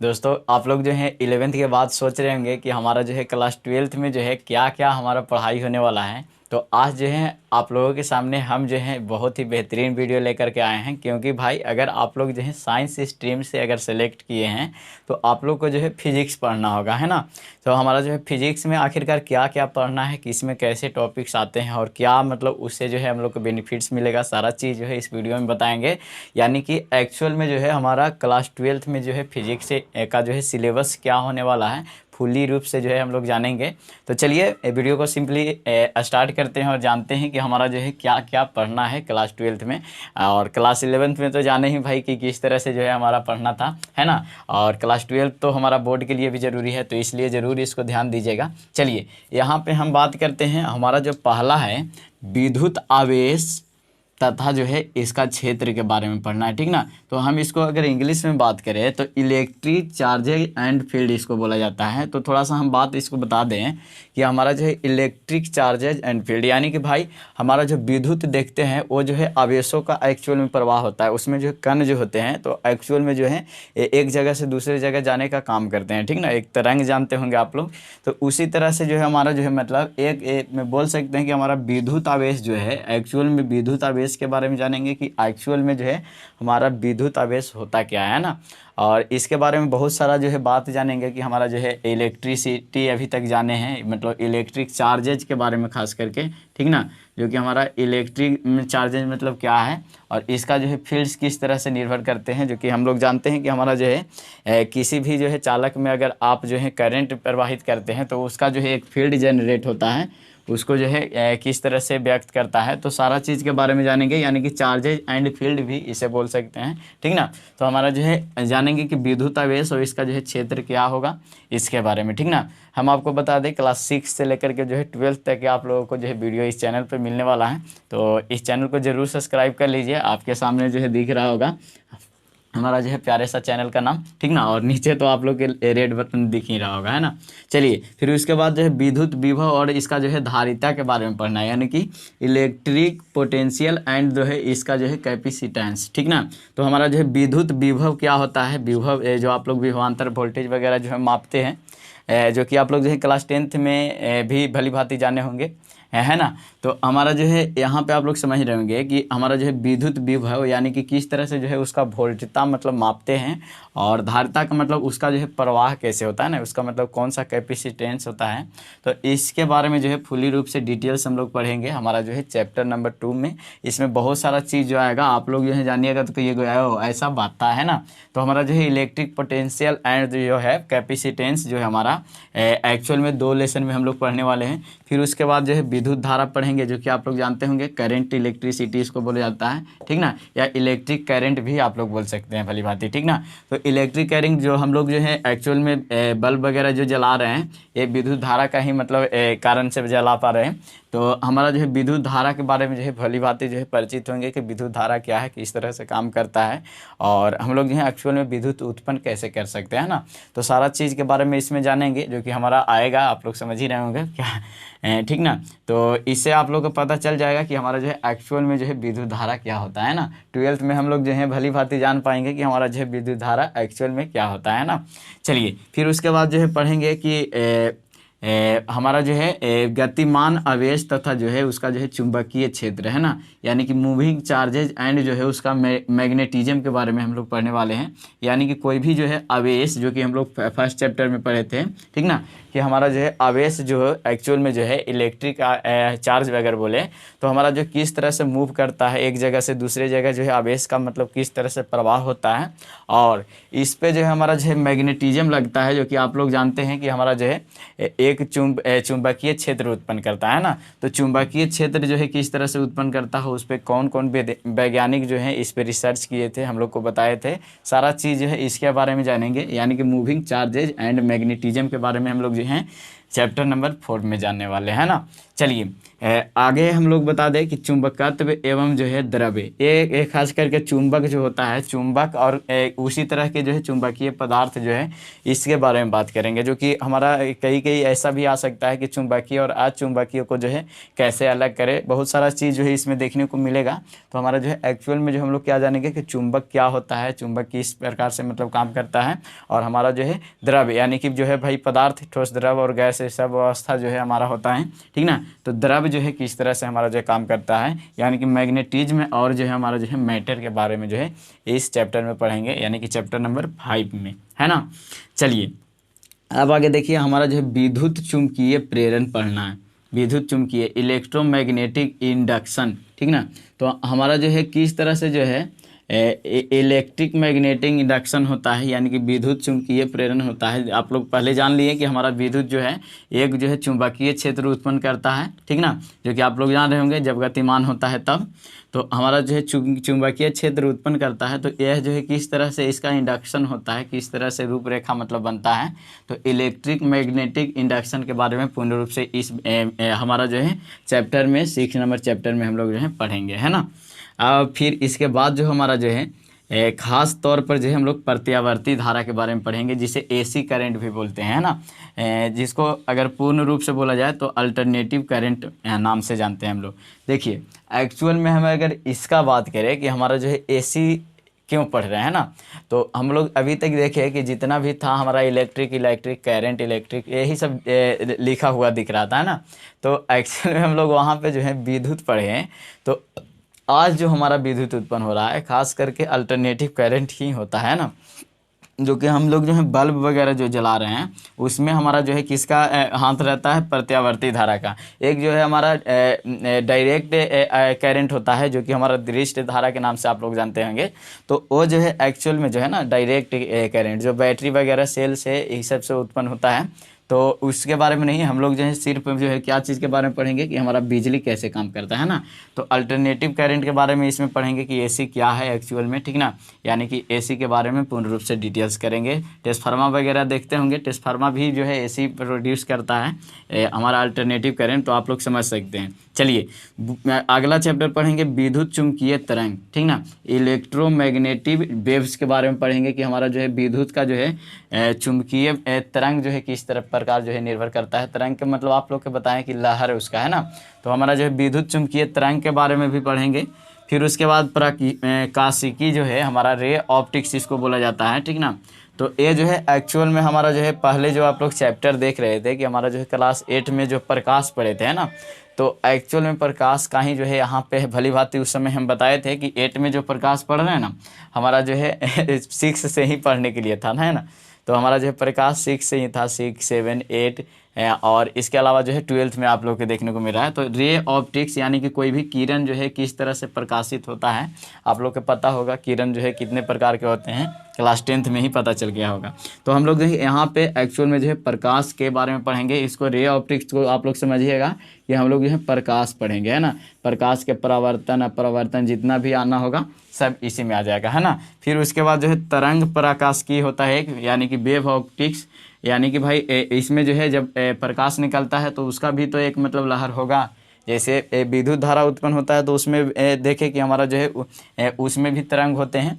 दोस्तों आप लोग जो है 11th के बाद सोच रहे होंगे कि हमारा जो है क्लास 12th में जो है क्या क्या हमारा पढ़ाई होने वाला है। तो आज जो है आप लोगों के सामने हम जो है बहुत ही बेहतरीन वीडियो लेकर के आए हैं, क्योंकि भाई अगर आप लोग जो है साइंस स्ट्रीम से अगर सेलेक्ट किए हैं तो आप लोग को जो है फिजिक्स पढ़ना होगा, है ना। तो हमारा जो है फिजिक्स में आखिरकार क्या क्या पढ़ना है, किस में कैसे टॉपिक्स आते हैं और क्या मतलब उससे जो है हम लोग को बेनिफिट्स मिलेगा, सारा चीज़ जो है इस वीडियो में बताएंगे। यानी कि एक्चुअल में जो है हमारा क्लास 12th में जो है फिजिक्स का जो है सिलेबस क्या होने वाला है फुल्ली रूप से जो है हम लोग जानेंगे। तो चलिए वीडियो को सिंपली स्टार्ट करते हैं और जानते हैं कि हमारा जो है क्या क्या पढ़ना है क्लास 12th में। और क्लास 11th में तो जाने ही भाई कि किस तरह से जो है हमारा पढ़ना था, है ना। और क्लास 12th तो हमारा बोर्ड के लिए भी ज़रूरी है, तो इसलिए ज़रूर इसको ध्यान दीजिएगा। चलिए यहाँ पे हम बात करते हैं, हमारा जो पहला है विद्युत आवेश तथा जो है इसका क्षेत्र के बारे में पढ़ना है, ठीक ना। तो हम इसको अगर इंग्लिश में बात करें तो इलेक्ट्रिक चार्जेज एंड फील्ड इसको बोला जाता है। तो थोड़ा सा हम बात इसको बता दें कि हमारा जो है इलेक्ट्रिक चार्जेज एंड फील्ड यानी कि भाई हमारा जो विद्युत देखते हैं वो जो है आवेशों का एक्चुअल में प्रवाह होता है, उसमें जो कण जो होते हैं तो एक्चुअल में जो है एक जगह से दूसरी जगह जाने का काम करते हैं, ठीक ना। एक तरंग जानते होंगे आप लोग, तो उसी तरह से जो है हमारा जो है मतलब एक में बोल सकते हैं कि हमारा विद्युत आवेश जो है एक्चुअल में विद्युत आवेश के बारे में जानेंगे कि एक्चुअल में जो है हमारा विद्युत आवेश होता क्या है ना। और इसके बारे में बहुत सारा जो है बात जानेंगे कि हमारा जो है इलेक्ट्रिसिटी अभी तक जाने हैं, मतलब इलेक्ट्रिक चार्जेज के बारे में खास करके, ठीक ना। जो कि हमारा इलेक्ट्रिक चार्जेज मतलब क्या है और इसका जो है फील्ड्स किस तरह से निर्भर करते हैं, जो कि हम लोग जानते हैं कि हमारा जो है किसी भी जो है चालक में अगर आप जो है करंट प्रवाहित करते हैं तो उसका जो है एक फील्ड जनरेट होता है, उसको जो है किस तरह से व्यक्त करता है। तो सारा चीज़ के बारे में जानेंगे, यानी कि चार्जेज एंड फील्ड भी इसे बोल सकते हैं, ठीक ना। तो हमारा जो है जानेंगे कि विद्युत आवेश और इसका जो है क्षेत्र क्या होगा इसके बारे में, ठीक ना। हम आपको बता दें क्लास 6 से लेकर के जो है 12th तक के आप लोगों को जो है वीडियो इस चैनल पर मिलने वाला है। तो इस चैनल को ज़रूर सब्सक्राइब कर लीजिए, आपके सामने जो है दिख रहा होगा हमारा जो है प्यारे सा चैनल का नाम, ठीक ना। और नीचे तो आप लोग के रेड बटन दिख ही रहा होगा, है ना। चलिए फिर उसके बाद जो है विद्युत विभव और इसका जो है धारिता के बारे में पढ़ना है, यानी कि इलेक्ट्रिक पोटेंशियल एंड जो है इसका जो है कैपेसिटेंस, ठीक ना। तो हमारा जो है विद्युत विभव क्या होता है, विभव जो आप लोग विभवांतर वोल्टेज वगैरह जो है मापते हैं, जो कि आप लोग जो है क्लास 10th में भी भली भांति जाने होंगे, है ना। तो हमारा जो है यहाँ पे आप लोग समझ रहे होंगे कि हमारा जो है विद्युत विभव यानी कि किस तरह से जो है उसका वोल्टता मतलब मापते हैं, और धारिता का मतलब उसका जो है प्रवाह कैसे होता है ना, उसका मतलब कौन सा कैपेसिटेंस होता है। तो इसके बारे में जो है फुली रूप से डिटेल्स हम लोग पढ़ेंगे हमारा जो है चैप्टर नंबर 2 में। इसमें बहुत सारा चीज़ जो आएगा आप लोग जो है जानिएगा तो ये ऐसा बात है ना। तो हमारा जो है इलेक्ट्रिक पोटेंशियल एंड जो है कैपेसिटेंस जो है हमारा एक्चुअल में 2 लेसन में हम लोग पढ़ने वाले हैं। फिर उसके बाद जो है विद्युत धारा पढ़ेंगे, जो कि आप लोग जानते होंगे करंट इलेक्ट्रिसिटी इसको बोला जाता है, ठीक ना, या इलेक्ट्रिक करंट भी आप लोग बोल सकते हैं भली भांति, ठीक ना। तो इलेक्ट्रिक करंट जो हम लोग जो है एक्चुअल में बल्ब वगैरह जो जला रहे हैं ये विद्युत धारा का ही मतलब कारण से जला पा रहे हैं। तो हमारा जो है विद्युत धारा के बारे में जो है भली भांति जो है परिचित होंगे कि विद्युत धारा क्या है, किस तरह से काम करता है, और हम लोग जो है एक्चुअल में विद्युत उत्पन्न कैसे कर सकते हैं ना। तो सारा चीज़ के बारे में इसमें जानेंगे, जो कि हमारा आएगा, आप लोग समझ ही रहे होंगे क्या, ठीक ना। तो इससे आप लोग को पता चल जाएगा कि हमारा जो है एक्चुअल में जो है विद्युत धारा क्या होता है ना। 12th में हम लोग जो है भली भांति जान पाएंगे कि हमारा जो है विद्युत धारा एक्चुअल में क्या होता है ना। चलिए फिर उसके बाद जो है पढ़ेंगे कि हमारा जो है गतिमान आवेश तथा जो है उसका जो है चुंबकीय क्षेत्र, है ना, यानी कि मूविंग चार्जेज एंड जो है उसका मैग्नेटिज्म के बारे में हम लोग पढ़ने वाले हैं। यानी कि कोई भी जो है आवेश, जो कि हम लोग फर्स्ट चैप्टर में पढ़े थे, ठीक ना, कि हमारा जो है आवेश जो है एक्चुअल में जो है इलेक्ट्रिक चार्ज वगैरह बोले तो हमारा जो किस तरह से मूव करता है एक जगह से दूसरे जगह, जो है आवेश का मतलब किस तरह से प्रवाह होता है, और इस पे जो है हमारा जो है मैग्नेटिज्म लगता है, जो कि आप लोग जानते हैं कि हमारा जो है एक चुंबकीय क्षेत्र उत्पन्न करता है ना। तो चुंबकीय क्षेत्र जो है किस तरह से उत्पन्न करता है, उस पर कौन कौन वैज्ञानिक जो है इस पर रिसर्च किए थे, हम लोग को बताए थे, सारा चीज़ जो है इसके बारे में जानेंगे। यानी कि मूविंग चार्जेज एंड मैग्नेटिज्म के बारे में हम लोग जो हैं चैप्टर नंबर 4 में जानने वाले हैं ना। चलिए आगे हम लोग बता दें कि चुंबकत्व एवं जो है द्रव्य, ये खास करके चुंबक जो होता है, चुंबक और उसी तरह के जो है चुंबकीय पदार्थ जो है, इसके बारे में बात करेंगे। जो कि हमारा कई ऐसा भी आ सकता है कि चुंबकीय और अचुंबकीय को जो है कैसे अलग करें, बहुत सारा चीज़ जो है इसमें देखने को मिलेगा। तो हमारा जो है एक्चुअल में जो हम लोग क्या जानेंगे कि चुंबक क्या होता है, चुंबक किस प्रकार से मतलब काम करता है, और हमारा जो है द्रव्य यानी कि जो है भाई पदार्थ, ठोस, द्रव और गैस, ये सब अवस्था जो है हमारा होता है, ठीक ना। तो द्रव्य जो है किस तरह से हमारा जो है काम करता है, यानी कि मैग्नेटिज्म और जो है हमारा जो है मैटर के बारे में जो है इस चैप्टर में पढ़ेंगे, यानी कि चैप्टर नंबर 5 में, है ना। चलिए अब आगे देखिए, हमारा जो है विद्युत चुंबकीय प्रेरण पढ़ना है, विद्युत चुंबकीय इलेक्ट्रोमैग्नेटिक इंडक्शन, ठीक ना। तो हमारा जो है किस तरह से जो है इलेक्ट्रिक मैग्नेटिक इंडक्शन होता है, यानी कि विद्युत चुंबकीय प्रेरण होता है। आप लोग पहले जान लिए कि हमारा विद्युत जो है एक जो है चुंबकीय क्षेत्र उत्पन्न करता है, ठीक ना, जो कि आप लोग जान रहे होंगे जब गतिमान होता है तब। तो हमारा जो है चुंबकीय क्षेत्र उत्पन्न करता है, तो यह जो है किस तरह से इसका इंडक्शन होता है, किस तरह से रूपरेखा मतलब बनता है। तो इलेक्ट्रिक मैग्नेटिक इंडक्शन के बारे में पूर्ण रूप से इस हमारा जो है चैप्टर में 6 नंबर चैप्टर में हम लोग जो है पढ़ेंगे, है ना। फिर इसके बाद जो हमारा जो है ख़ास तौर पर जो है हम लोग प्रत्यावर्ती धारा के बारे में पढ़ेंगे, जिसे एसी करंट भी बोलते हैं ना, जिसको अगर पूर्ण रूप से बोला जाए तो अल्टरनेटिव करंट नाम से जानते हैं हम लोग। देखिए एक्चुअल में हम अगर इसका बात करें कि हमारा जो है एसी क्यों पढ़ रहे हैं ना, तो हम लोग अभी तक देखे कि जितना भी था हमारा इलेक्ट्रिक करंट, इलेक्ट्रिक, यही सब लिखा हुआ दिख रहा था ना। तो एक्चुअल में हम लोग वहाँ पे जो है विद्युत पढ़े हैं। तो आज जो हमारा विद्युत उत्पन्न हो रहा है खास करके अल्टरनेटिव करंट ही होता है ना, जो कि हम लोग जो है बल्ब वगैरह जो जला रहे हैं उसमें हमारा जो है किसका हाथ रहता है, प्रत्यावर्ती धारा का। एक जो है हमारा डायरेक्ट करंट होता है, जो कि हमारा दृष्ट धारा के नाम से आप लोग जानते होंगे। तो वो जो है एक्चुअल में जो है ना डायरेक्ट करंट, जो बैटरी वगैरह सेल से इस सब से उत्पन्न होता है, तो उसके बारे में नहीं, हम लोग जो है सिर्फ जो है क्या चीज़ के बारे में पढ़ेंगे कि हमारा बिजली कैसे काम करता है ना। तो अल्टरनेटिव करंट के बारे में इसमें पढ़ेंगे कि एसी क्या है एक्चुअल में, ठीक ना, यानी कि एसी के बारे में पूर्ण रूप से डिटेल्स करेंगे। ट्रांसफार्मर वगैरह देखते होंगे, ट्रांसफार्मर भी जो है एसी प्रोड्यूस करता है हमारा अल्टरनेटिव करंट, तो आप लोग समझ सकते हैं। चलिए अगला चैप्टर पढ़ेंगे विद्युत चुंबकीय तरंग, ठीक ना, इलेक्ट्रोमैग्नेटिक वेव्स के बारे में पढ़ेंगे कि हमारा जो है विद्युत का जो है चुंबकीय तरंग जो है किस तरह प्रकार जो है निर्भर करता है। तरंग के मतलब आप लोग को बताएं कि लहर उसका, है ना। तो हमारा जो है विद्युत चुंबकीय तरंग के बारे में भी पढ़ेंगे। फिर उसके बाद प्रकाशिकी जो है हमारा रे ऑप्टिक्स इसको बोला जाता है, ठीक ना। तो ये जो है एक्चुअल में हमारा जो है पहले जो आप लोग चैप्टर देख रहे थे कि हमारा जो है क्लास 8 में जो प्रकाश पढ़े थे, है ना, तो एक्चुअल में प्रकाश का ही जो है यहाँ पे भली भांति उस समय हम बताए थे कि 8 में जो प्रकाश पढ़ रहे हैं ना, हमारा जो है 6 से ही पढ़ने के लिए था ना, है ना। तो हमारा जो है प्रकाश 6 से ही था, 6, 7, 8, और इसके अलावा जो है 12th में आप लोग के देखने को मिल रहा है। तो रे ऑप्टिक्स यानी कि कोई भी किरण जो है किस तरह से प्रकाशित होता है, आप लोग को पता होगा किरण जो है कितने प्रकार के होते हैं, क्लास 10th में ही पता चल गया होगा। तो हम लोग जो है यहाँ पे एक्चुअल में जो है प्रकाश के बारे में पढ़ेंगे। इसको रे ऑप्टिक्स को आप लोग समझिएगा कि हम लोग जो है प्रकाश पढ़ेंगे, है ना। प्रकाश के परावर्तन अपरावर्तन जितना भी आना होगा सब इसी में आ जाएगा, है ना। फिर उसके बाद जो है तरंग प्रकाशिकी होता है एक, यानी कि वेव ऑप्टिक्स, यानी कि भाई इसमें जो है जब प्रकाश निकलता है तो उसका भी तो एक मतलब लहर होगा। जैसे विद्युत धारा उत्पन्न होता है तो उसमें देखें कि हमारा जो है उसमें भी तरंग होते हैं,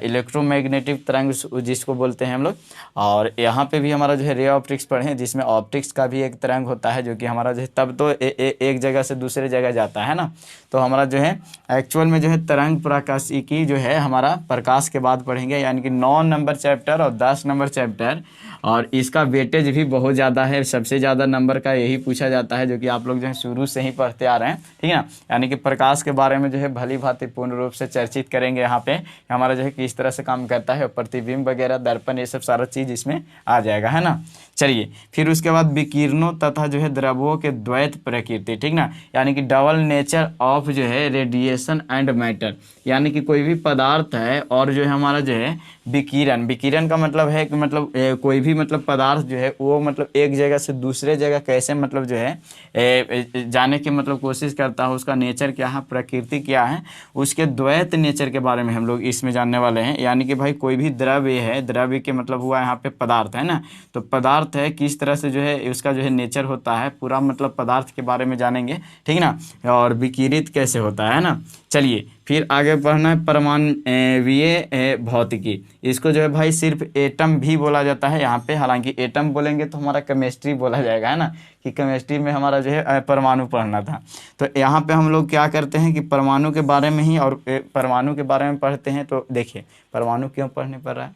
इलेक्ट्रोमैग्नेटिक तरंग जिसको बोलते हैं हम लोग। और यहाँ पे भी हमारा जो है रे ऑप्टिक्स पढ़े हैं, जिसमें ऑप्टिक्स का भी एक तरंग होता है, जो कि हमारा जो है तब तो एक जगह से दूसरे जगह जाता है ना। तो हमारा जो है एक्चुअल में जो है तरंग प्रकाशिकी जो है हमारा प्रकाश के बाद पढ़ेंगे, यानी कि 9 नंबर चैप्टर और 10 नंबर चैप्टर, और इसका वेटेज भी बहुत ज़्यादा है। सबसे ज़्यादा नंबर का यही पूछा जाता है, जो कि आप लोग जो है शुरू से ही पढ़ते आ रहे हैं, ठीक है ना। यानी कि प्रकाश के बारे में जो है भली भांति पूर्ण रूप से चर्चित करेंगे यहाँ पे, हमारा जो है किस तरह से काम करता है, प्रतिबिंब वगैरह, दर्पण, ये सब सारा चीज़ इसमें आ जाएगा, है ना। चलिए फिर उसके बाद विकिरणों तथा जो है द्रव्यों के द्वैत प्रकृति, ठीक ना, यानी कि डबल नेचर ऑफ जो है रेडिएशन एंड मैटर, यानी कि कोई भी पदार्थ है और जो है हमारा जो है विकिरण का मतलब है कि मतलब कोई भी मतलब पदार्थ जो है वो मतलब एक जगह से दूसरे जगह कैसे मतलब जो है जाने की मतलब कोशिश करता है, उसका नेचर क्या है, प्रकृति क्या है, उसके द्वैत नेचर के बारे में हम लोग इसमें जानने पढ़ने वाले हैं, यानी कि भाई कोई भी द्रव्य है, द्रव्य के मतलब हुआ यहाँ पे पदार्थ है ना, तो पदार्थ है किस तरह से जो है उसका जो है नेचर होता है, पूरा मतलब पदार्थ के बारे में जानेंगे, ठीक ना, और विकिरित कैसे होता है ना। चलिए फिर आगे पढ़ना है परमाणुवीय भौतिकी। इसको जो है भाई सिर्फ एटम भी बोला जाता है यहाँ पे, हालांकि एटम बोलेंगे तो हमारा केमिस्ट्री बोला जाएगा, है ना, कि केमिस्ट्री में हमारा जो है परमाणु पढ़ना था। तो यहाँ पे हम लोग क्या करते हैं कि परमाणु के बारे में ही और परमाणु के बारे में पढ़ते हैं। तो देखिए परमाणु क्यों पढ़ने पड़ रहा है,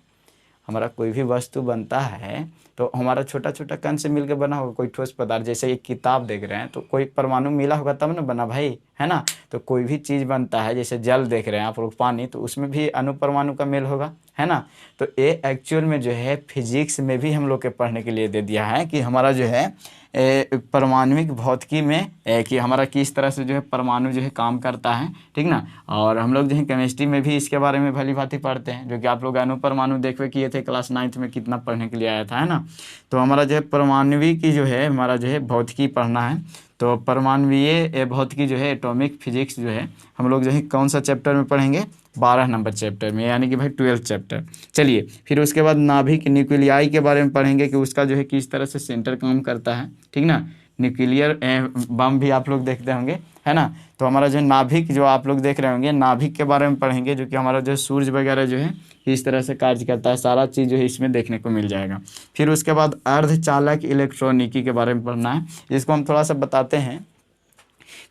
हमारा कोई भी वस्तु बनता है तो हमारा छोटा छोटा कण से मिलकर बना होगा कोई ठोस पदार्थ। जैसे एक किताब देख रहे हैं तो कोई परमाणु मिला होगा तब ना बना भाई, है ना। तो कोई भी चीज़ बनता है, जैसे जल देख रहे हैं आप लोग, पानी, तो उसमें भी अणु परमाणु का मेल होगा, है ना। तो ये एक्चुअल में जो है फिजिक्स में भी हम लोग के पढ़ने के लिए दे दिया है कि हमारा जो है परमाणुविक भौतिकी में कि हमारा किस तरह से जो है परमाणु जो है काम करता है, ठीक ना। और हम लोग जो है केमिस्ट्री में भी इसके बारे में भली भांति पढ़ते हैं, जो कि आप लोग अणु परमाणु देखवे किए थे क्लास 9th में, कितना पढ़ने के लिए आया था, है ना। तो हमारा जो है परमाणुविक की जो है हमारा जो है भौतिकी पढ़ना है। तो परमाणुवीय भौतिकी जो है एटॉमिक फिजिक्स जो है हम लोग जो है कौन सा चैप्टर में पढ़ेंगे, 12 नंबर चैप्टर में, यानी कि भाई 12th चैप्टर। चलिए फिर उसके बाद नाभिक न्यूक्लियाई के बारे में पढ़ेंगे कि उसका जो है किस तरह से सेंटर काम करता है, ठीक ना। न्यूक्लियर बम भी आप लोग देखते होंगे, है ना। तो हमारा जो नाभिक जो आप लोग देख रहे होंगे, नाभिक के बारे में पढ़ेंगे, जो कि हमारा जो सूर्य वगैरह जो है किस तरह से कार्य करता है, सारा चीज़ जो है इसमें देखने को मिल जाएगा। फिर उसके बाद अर्धचालक इलेक्ट्रॉनिकी के बारे में पढ़ना है, जिसको हम थोड़ा सा बताते हैं।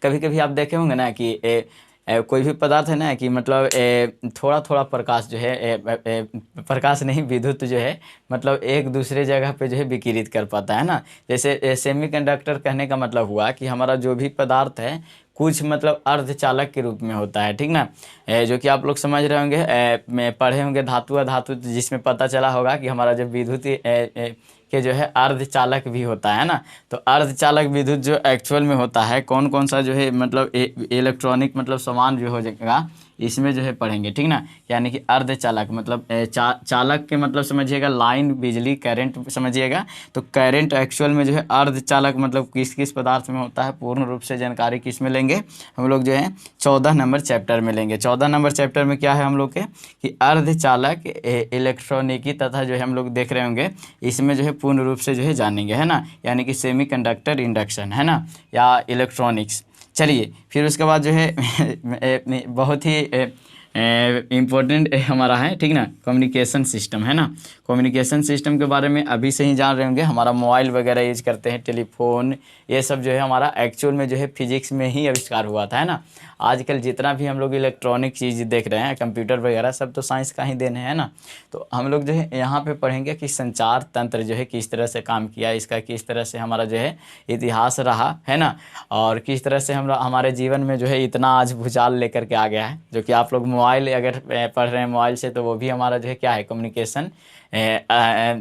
कभी कभी आप देखे होंगे ना कि कोई भी पदार्थ है ना कि मतलब थोड़ा थोड़ा प्रकाश जो है प्रकाश नहीं, विद्युत जो है मतलब एक दूसरे जगह पे जो है विकिरित कर पाता है ना। जैसे सेमीकंडक्टर कहने का मतलब हुआ कि हमारा जो भी पदार्थ है कुछ मतलब अर्धचालक के रूप में होता है, ठीक ना। जो कि आप लोग समझ रहे होंगे, पढ़े होंगे धातु अधातु, जिसमें पता चला होगा कि हमारा जो विद्युत के जो है अर्धचालक भी होता है ना। तो अर्धचालक विद्युत जो एक्चुअल में होता है, कौन कौन सा जो है मतलब इलेक्ट्रॉनिक मतलब सामान जो हो जाएगा इसमें जो है पढ़ेंगे, ठीक ना। यानी कि अर्धचालक मतलब चालक के मतलब समझिएगा लाइन, बिजली, करंट समझिएगा। तो करंट एक्चुअल में जो है अर्धचालक मतलब किस किस पदार्थ में होता है, पूर्ण रूप से जानकारी किस में लेंगे हम लोग जो है 14 नंबर चैप्टर में लेंगे। 14 नंबर चैप्टर में क्या है हम लोग के कि अर्धचालक इलेक्ट्रॉनिकी तथा जो है हम लोग देख रहे होंगे, इसमें जो है पूर्ण रूप से जो है जानेंगे, है ना। यानी कि सेमीकंडक्टर, इंडक्शन, है ना, या इलेक्ट्रॉनिक्स। चलिए फिर उसके बाद जो है बहुत ही इम्पोर्टेंट हमारा है, ठीक ना, कम्युनिकेशन सिस्टम, है ना। कम्युनिकेशन सिस्टम के बारे में अभी से ही जान रहे होंगे। हमारा मोबाइल वगैरह यूज करते हैं, टेलीफोन, ये सब जो है हमारा एक्चुअल में जो है फिजिक्स में ही आविष्कार हुआ था, है ना। आजकल जितना भी हम लोग इलेक्ट्रॉनिक चीज़ देख रहे हैं, कंप्यूटर वगैरह, सब तो साइंस का ही देन है ना। तो हम लोग जो है यहाँ पे पढ़ेंगे कि संचार तंत्र जो है किस तरह से काम किया, इसका किस तरह से हमारा जो है इतिहास रहा, है ना, और किस तरह से हम हमारे जीवन में जो है इतना आज भूचाल लेकर के आ गया है। जो कि आप लोग मोबाइल अगर पढ़ रहे हैं मोबाइल से, तो वो भी हमारा जो है क्या है, कम्युनिकेशन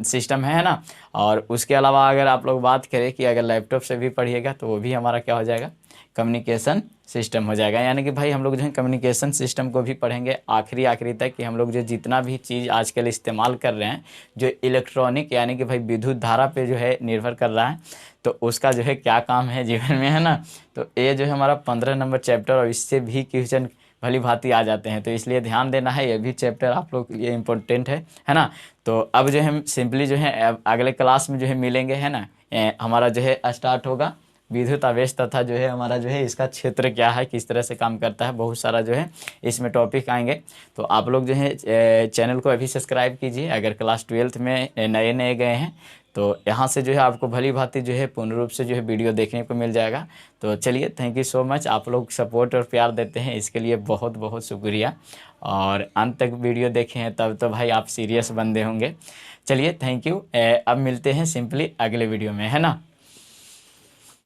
सिस्टम है ना। और उसके अलावा अगर आप लोग बात करें कि अगर लैपटॉप से भी पढ़िएगा तो वो भी हमारा क्या हो जाएगा, कम्युनिकेशन सिस्टम हो जाएगा। यानी कि भाई हम लोग जो है कम्युनिकेशन सिस्टम को भी पढ़ेंगे आखिरी तक, कि हम लोग जो जितना भी चीज़ आजकल इस्तेमाल कर रहे हैं जो इलेक्ट्रॉनिक यानी कि भाई विद्युत धारा पे जो है निर्भर कर रहा है, तो उसका जो है क्या काम है जीवन में, है ना। तो ये जो है हमारा 15 नंबर चैप्टर, और इससे भी क्वेश्चन भली भांति आ जाते हैं, तो इसलिए ध्यान देना है, ये भी चैप्टर आप लोग ये इम्पोर्टेंट है ना। तो अब जो है हम सिंपली जो है अगले क्लास में जो है मिलेंगे, है ना। हमारा जो है स्टार्ट होगा विद्युत आवेश तथा जो है हमारा जो है इसका क्षेत्र क्या है, किस तरह से काम करता है, बहुत सारा जो है इसमें टॉपिक आएंगे। तो आप लोग जो है चैनल को अभी सब्सक्राइब कीजिए, अगर क्लास 12th में नए नए गए हैं तो यहाँ से जो है आपको भली भांति जो है पूर्ण रूप से जो है वीडियो देखने को मिल जाएगा। तो चलिए, थैंक यू सो मच, आप लोग सपोर्ट और प्यार देते हैं, इसके लिए बहुत बहुत शुक्रिया। और अंत तक वीडियो देखे हैं तब तो भाई आप सीरियस बंदे होंगे। चलिए थैंक यू, अब मिलते हैं सिंपली अगले वीडियो में, है ना।